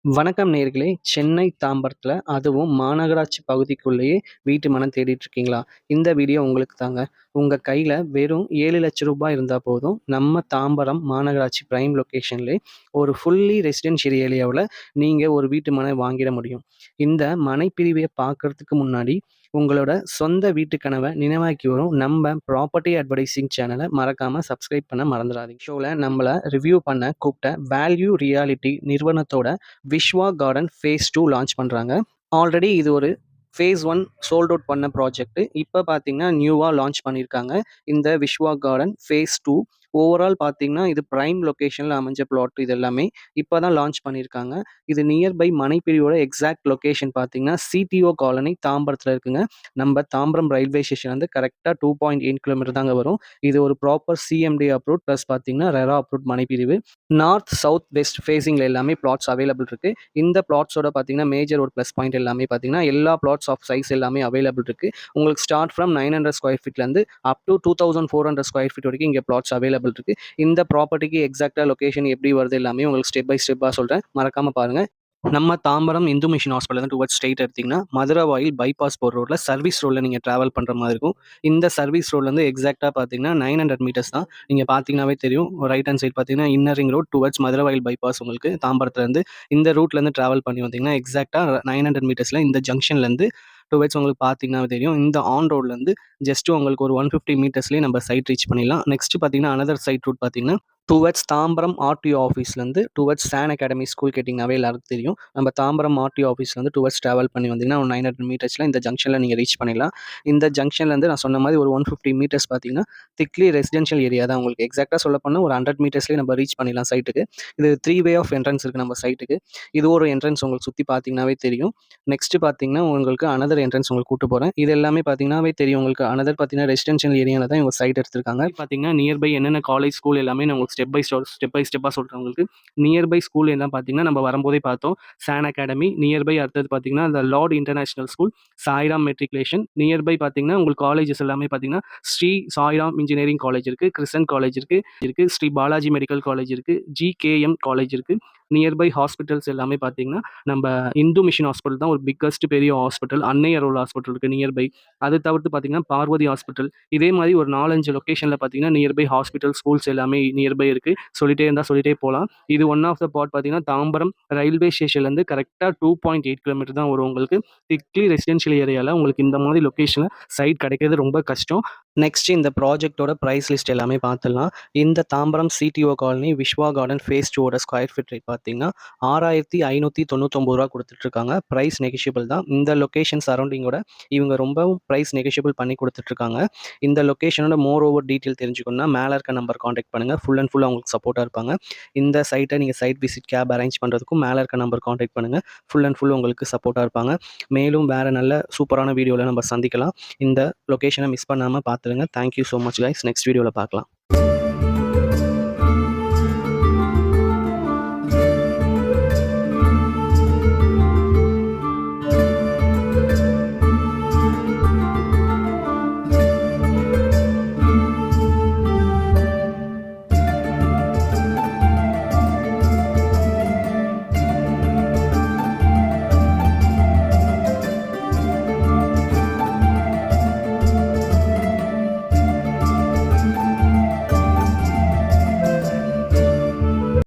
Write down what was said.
வணக்கம் நேயர்களே! சென்னை தாம்பரத்தில அதுவும் மாநகராட்சி பகுதிக்குள்ளேயே வீட்டு மனம் தேடிட்டு இருக்கீங்களா? இந்த வீடியோ உங்களுக்கு தாங்க. உங்க கையில வெறும் ரூ. 7,00,000 இருந்தா போதும், நம்ம தாம்பரம் மாநகராட்சி பிரைம் லொகேஷன்லயே ஒரு ஃபுல்லி ரெசிடென்ஷியல் ஏரியாவுல நீங்க ஒரு வீட்டு மனை வாங்கிட முடியும். இந்த மனை பிரிவை பார்க்கறதுக்கு முன்னாடி, உங்களோட சொந்த வீட்டு கனவ நினைவாக்கி வரும் நம்ம ப்ராப்பர்ட்டி அட்வர்டைசிங் சேனல மறக்காம சப்ஸ்கிரைப் பண்ண மறந்துறாதீங்க. ஷோல நம்மள ரிவ்யூ பண்ண கூப்பிட்ட வேல்யூ ரியாலிட்டி நிறுவனத்தோட விஸ்வா கார்டன் ஃபேஸ் 2 லான்ச் பண்றாங்க. ஆல்ரெடி இது ஒரு ஃபேஸ் 1 சோல்ட் அவுட் பண்ண ப்ராஜெக்ட். இப்ப பார்த்தீங்கன்னா, நியூவா லான்ச் பண்ணியிருக்காங்க. இந்த விஸ்வா கார்டன் ஃபேஸ் 2 ஓவரால் பார்த்தீங்கன்னா, இது பிரைம் லொகேஷன்ல அமைஞ்ச பிளாட் இது எல்லாமே. இப்ப தான் லான்ச் பண்ணியிருக்காங்க. இது நியர் பை மனைப்பிரியோட எக்ஸாக்ட் லொகேஷன் பார்த்தீங்கன்னா, சிடிஓ காலனி தாம்பரத்தில இருக்குங்க. நம்ம தாம்பரம் ரயில்வே ஸ்டேஷன் வந்து கரெக்ட்டா 2.8 கிலோமீட்டர் தாங்க வரும். இது ஒரு ப்ராப்பர் சிஎம்டி அப்ரூவ்ட் பிளஸ் பார்த்தீங்கன்னா, ரெரா அப்ரூவ்ட் மனைப்பிரிவு. நார்த், சவுத், வெஸ்ட் ஃபேசிங்ல எல்லாமே பிளாட்ஸ் அவைலபிள் இருக்கு. இந்த பிளாட்ஸோட பார்த்தீங்கன்னா, மேஜர் ஒரு ப்ளஸ் பாயிண்ட் எல்லாமே பார்த்தீங்கன்னா, எல்லா பிளாட்ஸ் ஆஃப் சைஸ் எல்லாமே அவைலபிள் இருக்கு. உங்களுக்கு ஸ்டார்ட் ஃப்ரம் 900 ஸ்கொயர் ஃபீட்லேருந்து அப் டூ 2400 ஸ்கொயர் ஃபீட் வரைக்கும் இங்கே பிளாட்ஸ் அவைலபிள் இருக்கு. இந்த ப்ராப்பர்ட்டிக்கு எக்ஸாக்ட்டா லொகேஷன் எப்படி வருது எல்லாமே உங்களுக்கு ஸ்டெப் பை ஸ்டெப்பா சொல்றேன். மறக்காம பாருங்க. நம்ம Tambaram Hindu mission hospital towards straight எடுத்தீங்கன்னா, மதுரவாயில் பைபாஸ் போற ரோட்ல சர்வீஸ் ரோட்ல நீங்க டிராவல் பண்ற மாதிரி இருக்கும். இந்த சர்வீஸ் ரோட்லேருந்து எக்ஸாக்ட்டா பார்த்தீங்கன்னா, 900 மீட்டர்ஸ் தான். நீங்க பார்த்தீங்கன்னாவே தெரியும். ரைட் ஹேண்ட் சைட் பார்த்தீங்கன்னா, inner ring road towards Maduravoyal bypass உங்களுக்கு தாம்பரத்துலேருந்து இந்த ரூட்லேருந்து டிராவல் பண்ணி வந்தீங்கன்னா, எக்ஸாக்ட்டா 900 மீட்டர்ஸ்ல இந்த ஜங்ஷன்லேருந்து டுவர்ட்ஸ் உங்களுக்கு பார்த்தீங்கன்னா தெரியும். இந்த ஆன் ரோட்லேருந்து ஜஸ்ட் உங்களுக்கு ஒரு 150 மீட்டர்ஸ்லேயே நம்ம சைட் ரீச் பண்ணிடலாம். நெக்ஸ்ட் பார்த்தீங்கன்னா, அனதர் சைட் ரூட் பார்த்தீங்கன்னா, டுவர்ட்ஸ் தாம்பரம் ஆர்டிஓ ஆஃபீஸ்லேருந்து டுவர்ட்ஸ் சான் அகாடமி ஸ்கூல் கேட்டிங்கனாவே எல்லாருக்கும் தெரியும். நம்ம தாம்பரம் ஆர்டிஓ ஆஃபீஸ்லேருந்து டுவர்ட்ஸ் டிராவல் பண்ணி வந்தீங்கன்னா, ஒரு 900 மீட்டர்ஸில் இந்த ஜங்ஷனில் நீங்கள் ரீச் பண்ணிடலாம். இந்த ஜங்ஷன்லேருந்து நான் சொன்ன மாதிரி ஒரு 150 மீட்டர்ஸ் பார்த்தீங்கன்னா, திக்லி ரெசிடென்ஷியல் ஏரியா தான். உங்களுக்கு எக்ஸாக்டாக சொல்ல போனால் ஒரு 100 மீட்டர்ஸ்லேயே நம்ம ரீச் பண்ணிடலாம் சைட்டுக்கு. இது 3 வே ஆஃப் என்ட்ரன்ஸ் இருக்குது நம்ம சைட்டுக்கு. இது ஒரு என்ட்ரன்ஸ் உங்களுக்கு சுற்றி பார்த்தீங்கன்னாவே தெரியும். நெக்ஸ்ட் பார்த்தீங்கன்னா, உங்களுக்கு அனதர் என்ட்ரன்ஸ் உங்களுக்கு கூட்டு போகிறேன். இது எல்லாமே பார்த்தீங்கன்னாவே தெரியும். உங்களுக்கு அனதர் பார்த்தீங்கன்னா, ரெசிடென்ஷியல் ஏரியாவில் தான் இவங்க சைட் எடுத்திருக்காங்க. பார்த்தீங்கன்னா, நியர்பை என்னென்ன காலேஜ், ஸ்கூல் எல்லாமே நான் உங்களுக்கு ஸ்டெப் பை ஸ்டெப்பா சொல்றேன் உங்களுக்கு. நியர்பை ஸ்கூல் என்ன பார்த்தீங்கன்னா, நம்ம வரும்போதே பார்த்தோம். சான் அகாடமி, நியர்பை அடுத்தது பார்த்தீங்கன்னா, the Lord international school, Sairam matriculation, nearby பார்த்தீங்கன்னா, உங்களுக்கு காலேஜஸ் எல்லாமே பார்த்தீங்கன்னா, ஸ்ரீ சாய்ராம் இன்ஜினியரிங் காலேஜ் இருக்கு, கிறிஸ்டன் காலேஜ் இருக்கு, ஸ்ரீ பாலாஜி மெடிக்கல் காலேஜ் இருக்கு, ஜிகேஎம் காலேஜ் இருக்கு. நியர்பை ஹாஸ்பிட்டல்ஸ் எல்லாமே பார்த்தீங்கன்னா, நம்ம இந்து மிஷன் ஹாஸ்பிட்டல் தான் ஒரு பிக்கஸ்ட் பெரிய ஹாஸ்பிட்டல். அன்னை அருள் ஹாஸ்பிட்டல் இருக்கு நியர்பை. அது தவிர்த்து பார்த்தீங்கன்னா, பார்வதி ஹாஸ்பிட்டல். இதே மாதிரி ஒரு 4, 5 லொகேஷன்ல பார்த்தீங்கன்னா, நியர்பை ஹாஸ்பிட்டல், ஸ்கூல்ஸ் எல்லாமே நியர்பை இருக்கு. சொல்லிட்டே இருந்தா சொல்லிட்டே போலாம். இது ஒன் ஆஃப் த பார்ட் பார்த்தீங்கன்னா, தாம்பரம் ரயில்வே ஸ்டேஷன்லேருந்து கரெக்ட்டா 2.8 கிலோமீட்டர் தான் வரும் உங்களுக்கு. திக்லி ரெசிடென்ஷியல் ஏரியால உங்களுக்கு இந்த மாதிரி லொகேஷன்ல சைட் கிடைக்கிறது ரொம்ப கஷ்டம். நெக்ஸ்ட் இந்த ப்ராஜெக்ட்டோட பிரைஸ் லிஸ்ட் எல்லாமே பார்த்துடலாம். இந்த Tambaram CTO colony Viswa garden phase 2 ஓட ஸ்கொயர் ஃபீட் ரேட் பார்த்தீங்கன்னா, ரூ. 6,599 குடுத்துட்டுருக்காங்க. பிரைஸ் நெகோஷியபிள் தான். இந்த லொகேஷன் சரௌண்டிங்கோட இவங்க ரொம்பவும் பிரைஸ் நெகோஷியபிள் பண்ணி குடுத்துட்டுருக்காங்க. இந்த லொகேஷனோட மோர் ஓவர் டீட்டெயில் தெரிஞ்சுக்கணும்னா, மேல இருக்க நம்பர் கான்டாக்ட் பண்ணுங்க. ஃபுல் அண்ட் ஃபுல் அவங்களுக்கு சப்போர்ட்டா இருப்பாங்க. இந்த சைட்டை நீங்க சைட் விசிட் கேப் அரேஞ்ச் பண்றதுக்கும் மேல இருக்க நம்பர் கான்டாக்ட் பண்ணுங்க. ஃபுல் அண்ட் ஃபுல் உங்களுக்கு சப்போர்ட்டா இருப்பாங்க. மேலும் வேற நல்ல சூப்பரான வீடியோல நம்ம சந்திக்கலாம். இந்த லொகேஷனை மிஸ் பண்ணாம பார்த்துடுங்க. Thank you so much guys. Next வீடியோல பார்க்கலாம்.